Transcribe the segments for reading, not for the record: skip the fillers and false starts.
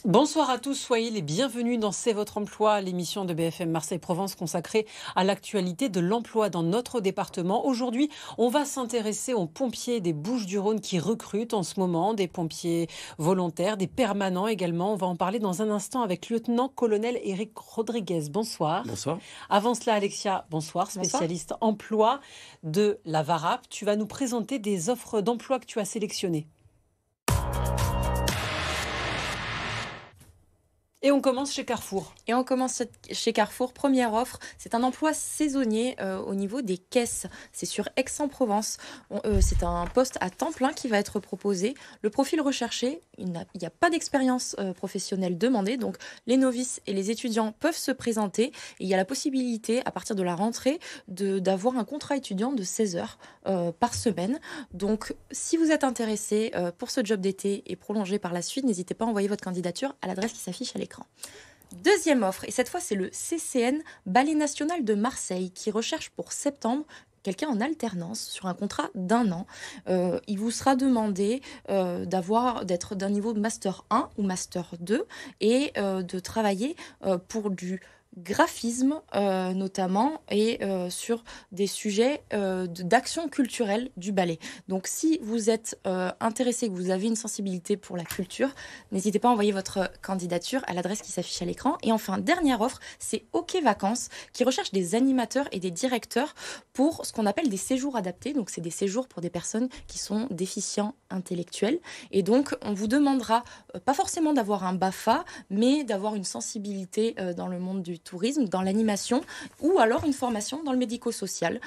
Bonsoir à tous, soyez les bienvenus dans C'est votre emploi, l'émission de BFM Marseille-Provence consacrée à l'actualité de l'emploi dans notre département. Aujourd'hui, on va s'intéresser aux pompiers des Bouches-du-Rhône qui recrutent en ce moment, des pompiers volontaires, des permanents également. On va en parler dans un instant avec lieutenant-colonel Éric Rodriguez. Bonsoir. Bonsoir. Avant cela, Alexia, bonsoir, spécialiste emploi de la VARAP. Tu vas nous présenter des offres d'emploi que tu as sélectionnées. Et on commence chez Carrefour. Et on commence chez Carrefour. Première offre, c'est un emploi saisonnier au niveau des caisses. C'est sur Aix-en-Provence. C'est un poste à temps plein qui va être proposé. Le profil recherché, il n'y a pas d'expérience professionnelle demandée. Donc les novices et les étudiants peuvent se présenter. Et il y a la possibilité, à partir de la rentrée, d'avoir un contrat étudiant de 16 heures par semaine. Donc si vous êtes intéressé pour ce job d'été et prolongé par la suite, n'hésitez pas à envoyer votre candidature à l'adresse qui s'affiche à l'écran. Deuxième offre, et cette fois c'est le CCN Ballet National de Marseille qui recherche pour septembre quelqu'un en alternance sur un contrat d'1 an. Il vous sera demandé d'être d'un niveau Master 1 ou Master 2 et de travailler pour du graphisme notamment et sur des sujets d'action culturelle du ballet. Donc si vous êtes intéressé, que vous avez une sensibilité pour la culture, n'hésitez pas à envoyer votre candidature à l'adresse qui s'affiche à l'écran. Et enfin, dernière offre, c'est OK Vacances qui recherche des animateurs et des directeurs pour ce qu'on appelle des séjours adaptés. Donc c'est des séjours pour des personnes qui sont déficients intellectuels. Et donc on vous demandera pas forcément d'avoir un BAFA, mais d'avoir une sensibilité dans le monde du tourisme, dans l'animation, ou alors une formation dans le médico-social.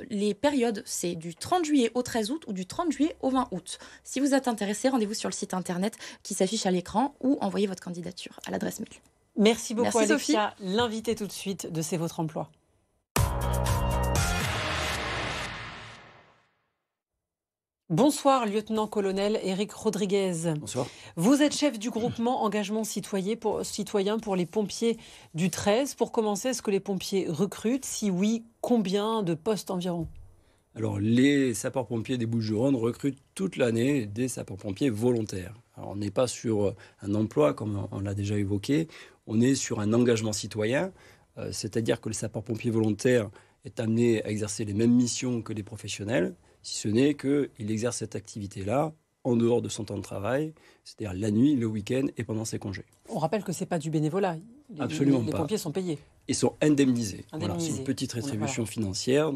Les périodes, c'est du 30 juillet au 13 août ou du 30 juillet au 20 août. Si vous êtes intéressé, rendez-vous sur le site internet qui s'affiche à l'écran ou envoyez votre candidature à l'adresse mail. Merci beaucoup, Merci, Alexia. L'invité tout de suite de C'est votre emploi. Bonsoir, lieutenant-colonel Éric Rodriguez. Bonsoir. Vous êtes chef du groupement engagement citoyen pour les pompiers du 13. Pour commencer, est-ce que les pompiers recrutent? Si oui, combien de postes environ? Alors, les sapeurs-pompiers des Bouches-du-Rhône recrutent toute l'année des sapeurs-pompiers volontaires. Alors, on n'est pas sur un emploi, comme on l'a déjà évoqué. On est sur un engagement citoyen, c'est-à-dire que le sapeur-pompier volontaire est amené à exercer les mêmes missions que les professionnels, si ce n'est qu'il exerce cette activité-là en dehors de son temps de travail, c'est-à-dire la nuit, le week-end et pendant ses congés. On rappelle que ce n'est pas du bénévolat. Absolument les pas. Les pompiers sont payés. Ils sont indemnisés. Voilà, c'est Indemnisés. une petite rétribution financière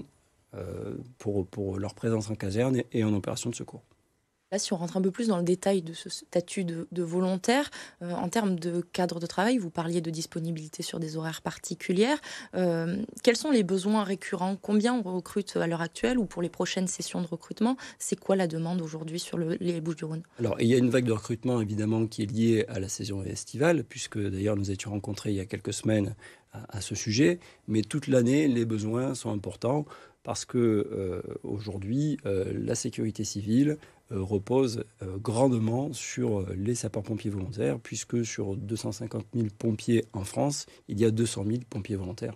pour leur présence en caserne et en opération de secours. Là, si on rentre un peu plus dans le détail de ce statut de volontaire, en termes de cadre de travail, vous parliez de disponibilité sur des horaires particulières. Quels sont les besoins récurrents? Combien on recrute à l'heure actuelle ou pour les prochaines sessions de recrutement? C'est quoi la demande aujourd'hui sur les Bouches-du-Rhône? Alors, il y a une vague de recrutement, évidemment, qui est liée à la saison estivale, puisque d'ailleurs nous étions rencontrés il y a quelques semaines à ce sujet. Mais toute l'année, les besoins sont importants parce que aujourd'hui, la sécurité civile repose grandement sur les sapeurs-pompiers volontaires, puisque sur 250 000 pompiers en France, il y a 200 000 pompiers volontaires.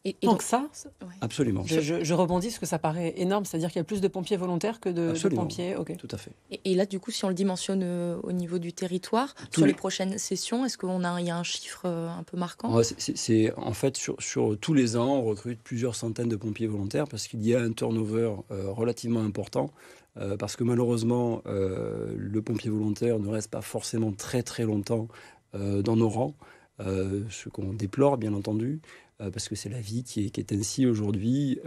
Et donc ça, ouais. Absolument. Je rebondis parce que ça paraît énorme, c'est-à-dire qu'il y a plus de pompiers volontaires que de pompiers. Okay. Tout à fait. Et là, du coup, si on le dimensionne au niveau du territoire, sur les prochaines sessions, est-ce qu'il y a un chiffre un peu marquant? En fait, sur tous les ans, on recrute plusieurs centaines de pompiers volontaires parce qu'il y a un turnover relativement important. Parce que malheureusement, le pompier volontaire ne reste pas forcément très très longtemps dans nos rangs, ce qu'on déplore bien entendu, parce que c'est la vie qui est ainsi aujourd'hui,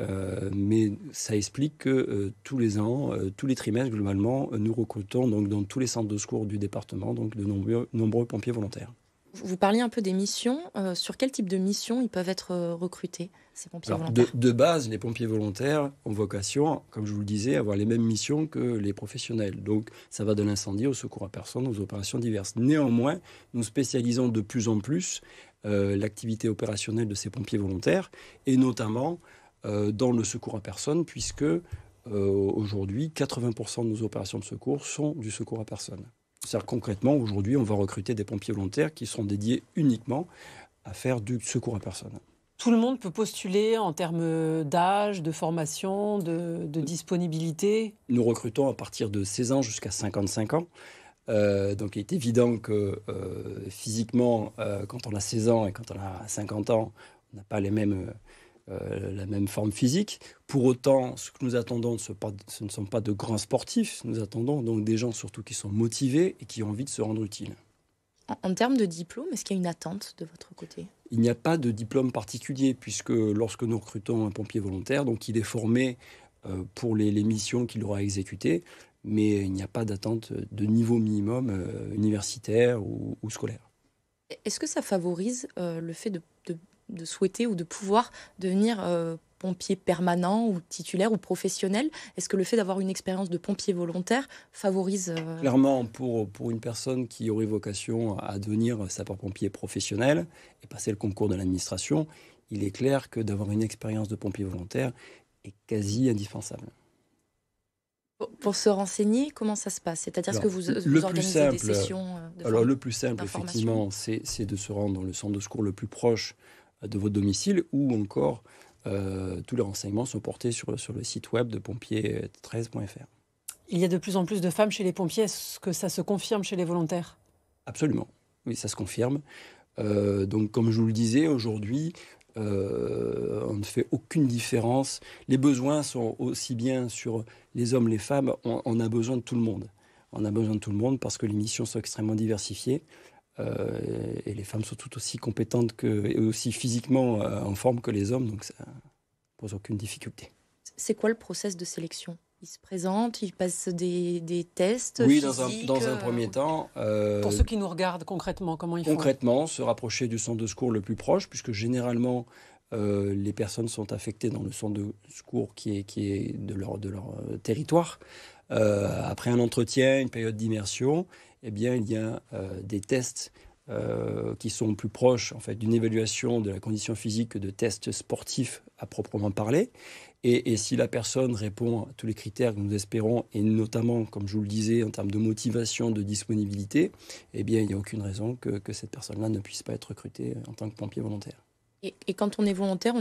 mais ça explique que tous les ans, tous les trimestres globalement, nous recrutons donc, dans tous les centres de secours du département donc, de nombreux pompiers volontaires. Vous parliez un peu des missions. Sur quel type de missions ils peuvent être recrutés, ces pompiers volontaires? De base, les pompiers volontaires ont vocation, comme je vous le disais, à avoir les mêmes missions que les professionnels. Donc, ça va de l'incendie au secours à personne, aux opérations diverses. Néanmoins, nous spécialisons de plus en plus l'activité opérationnelle de ces pompiers volontaires, et notamment dans le secours à personne, puisque aujourd'hui, 80% de nos opérations de secours sont du secours à personne. C'est-à-dire concrètement, aujourd'hui, on va recruter des pompiers volontaires qui seront dédiés uniquement à faire du secours à personne. Tout le monde peut postuler en termes d'âge, de formation, de disponibilité? Nous recrutons à partir de 16 ans jusqu'à 55 ans. Donc il est évident que physiquement, quand on a 16 ans et quand on a 50 ans, on n'a pas la même forme physique. Pour autant, ce que nous attendons, ce ne sont pas de grands sportifs. Nous attendons donc des gens surtout qui sont motivés et qui ont envie de se rendre utiles. En termes de diplôme, est-ce qu'il y a une attente de votre côté ? Il n'y a pas de diplôme particulier puisque lorsque nous recrutons un pompier volontaire, donc il est formé pour les missions qu'il aura exécutées, mais il n'y a pas d'attente de niveau minimum universitaire ou scolaire. Est-ce que ça favorise le fait de souhaiter ou de pouvoir devenir pompier permanent ou titulaire ou professionnel ? Est-ce que le fait d'avoir une expérience de pompier volontaire favorise... Clairement, pour une personne qui aurait vocation à devenir sapeur-pompier professionnel et passer le concours de l'administration, il est clair que d'avoir une expérience de pompier volontaire est quasi indispensable. Pour se renseigner, comment ça se passe ? C'est-à-dire que vous organisez des sessions le plus simple, effectivement, c'est de se rendre dans le centre de secours le plus proche de votre domicile ou encore tous les renseignements sont portés sur le site web de pompiers13.fr. Il y a de plus en plus de femmes chez les pompiers. Est-ce que ça se confirme chez les volontaires ? Absolument. Oui, ça se confirme. Donc, comme je vous le disais, aujourd'hui, on ne fait aucune différence. Les besoins sont aussi bien sur les hommes, les femmes. On a besoin de tout le monde. On a besoin de tout le monde parce que les missions sont extrêmement diversifiées. Et les femmes sont tout aussi compétentes et aussi physiquement en forme que les hommes. Donc, ça ne pose aucune difficulté. C'est quoi le process de sélection ? Ils se présentent, ils passent des tests physiques, dans un premier temps. Pour ceux qui nous regardent concrètement, comment ils font ? Concrètement, se rapprocher du centre de secours le plus proche, puisque généralement, les personnes sont affectées dans le centre de secours qui est de leur territoire. Après un entretien, une période d'immersion, eh bien, il y a des tests qui sont plus proches en fait, d'une évaluation de la condition physique que de tests sportifs à proprement parler. Et si la personne répond à tous les critères que nous espérons, et notamment, comme je vous le disais, en termes de motivation, de disponibilité, eh bien, il n'y a aucune raison que cette personne-là ne puisse pas être recrutée en tant que pompier volontaire. Et quand on est volontaire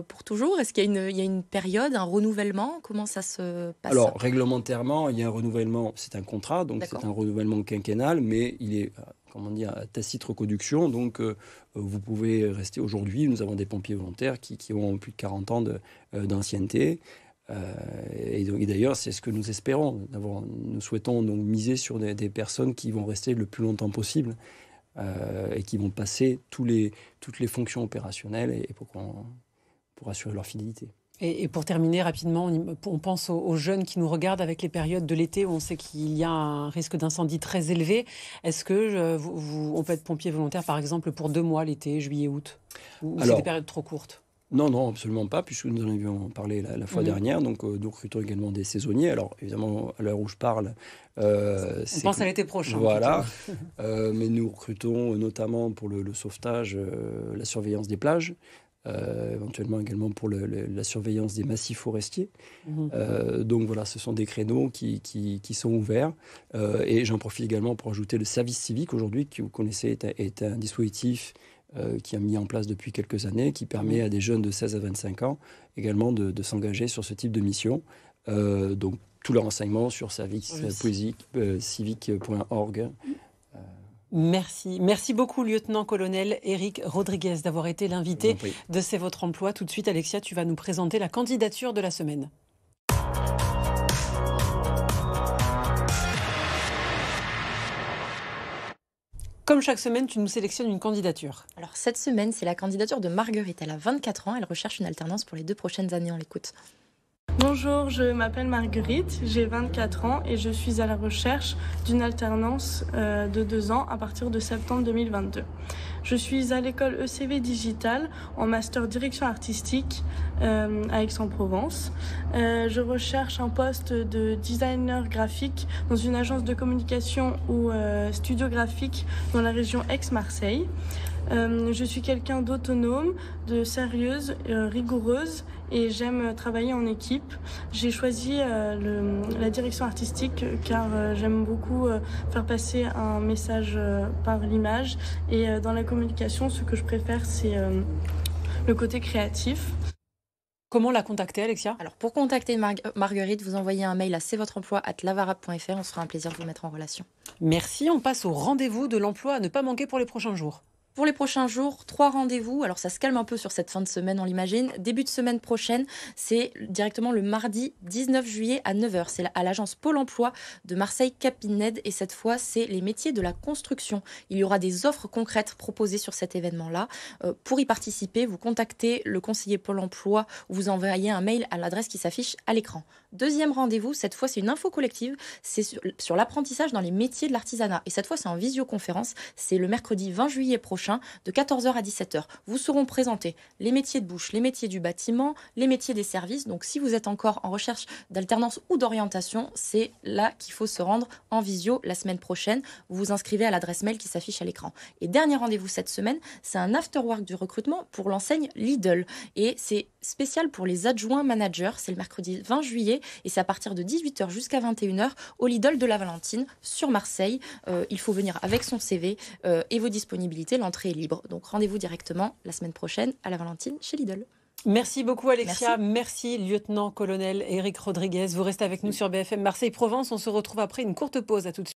pour toujours ? Est-ce qu'il y a une période, un renouvellement ? Comment ça se passe ? Alors, réglementairement, il y a un renouvellement, c'est un contrat, donc D'accord. C'est un renouvellement quinquennal, mais il est, à tacite reconduction, donc vous pouvez rester aujourd'hui. Nous avons des pompiers volontaires qui ont plus de 40 ans d'ancienneté. Et d'ailleurs, c'est ce que nous espérons. Nous souhaitons donc miser sur des personnes qui vont rester le plus longtemps possible. Et qui vont passer toutes les fonctions opérationnelles et pour assurer leur fidélité. Et pour terminer rapidement, on pense aux jeunes qui nous regardent avec les périodes de l'été où on sait qu'il y a un risque d'incendie très élevé. Est-ce que on peut être pompier volontaire, par exemple, pour 2 mois l'été, juillet, août ? Ou c'est des périodes trop courtes ? Non, absolument pas, puisque nous en avions parlé la fois dernière. Donc, nous recrutons également des saisonniers. Alors, évidemment, à l'heure où je parle... on pense à l'été prochain. Voilà. Mais nous recrutons notamment pour le sauvetage, la surveillance des plages, éventuellement également pour la surveillance des massifs forestiers. Donc, voilà, ce sont des créneaux qui sont ouverts. Et j'en profite également pour ajouter le service civique, aujourd'hui, que vous connaissez, est un dispositif qui a mis en place depuis quelques années, qui permet à des jeunes de 16 à 25 ans également de s'engager sur ce type de mission. Donc, tous les renseignements sur service-civique.org. Merci beaucoup, lieutenant-colonel Éric Rodriguez, d'avoir été l'invité de C'est votre emploi. Tout de suite, Alexia, tu vas nous présenter la candidature de la semaine. Comme chaque semaine, tu nous sélectionnes une candidature. Alors cette semaine, c'est la candidature de Marguerite. Elle a 24 ans, elle recherche une alternance pour les 2 prochaines années. On l'écoute. Bonjour, je m'appelle Marguerite, j'ai 24 ans et je suis à la recherche d'une alternance de 2 ans à partir de septembre 2022. Je suis à l'école ECV Digital en master direction artistique à Aix-en-Provence. Je recherche un poste de designer graphique dans une agence de communication ou studio graphique dans la région Aix-Marseille. Je suis quelqu'un d'autonome, de sérieuse, rigoureuse et j'aime travailler en équipe. J'ai choisi la direction artistique car j'aime beaucoup faire passer un message par l'image et dans la communication, ce que je préfère, c'est le côté créatif. Comment la contacter, Alexia? Alors pour contacter Marguerite, vous envoyez un mail à c'estvotreemploi@lavarab.fr. On se fera un plaisir de vous mettre en relation. Merci, on passe au rendez-vous de l'emploi à ne pas manquer pour les prochains jours. Pour les prochains jours, 3 rendez-vous. Alors ça se calme un peu sur cette fin de semaine, on l'imagine. Début de semaine prochaine, c'est directement le mardi 19 juillet à 9 h. C'est à l'agence Pôle emploi de Marseille-Capined. Et cette fois, c'est les métiers de la construction. Il y aura des offres concrètes proposées sur cet événement-là. Pour y participer, vous contactez le conseiller Pôle emploi ou vous envoyez un mail à l'adresse qui s'affiche à l'écran. Deuxième rendez-vous, cette fois, c'est une info collective. C'est sur l'apprentissage dans les métiers de l'artisanat. Et cette fois, c'est en visioconférence. C'est le mercredi 20 juillet prochain, de 14 h à 17 h. Vous seront présentés les métiers de bouche, les métiers du bâtiment, les métiers des services. Donc si vous êtes encore en recherche d'alternance ou d'orientation, c'est là qu'il faut se rendre en visio la semaine prochaine. Vous vous inscrivez à l'adresse mail qui s'affiche à l'écran. Et dernier rendez-vous cette semaine, c'est un afterwork du recrutement pour l'enseigne Lidl. Et c'est spécial pour les adjoints managers. C'est le mercredi 20 juillet et c'est à partir de 18 h jusqu'à 21 h au Lidl de la Valentine sur Marseille. Il faut venir avec son CV et vos disponibilités. L'entrée est libre. Donc rendez-vous directement la semaine prochaine à la Valentine chez Lidl. Merci beaucoup Alexia, merci lieutenant-colonel Éric Rodriguez. Vous restez avec nous sur BFM Marseille-Provence. On se retrouve après une courte pause. À tout de suite.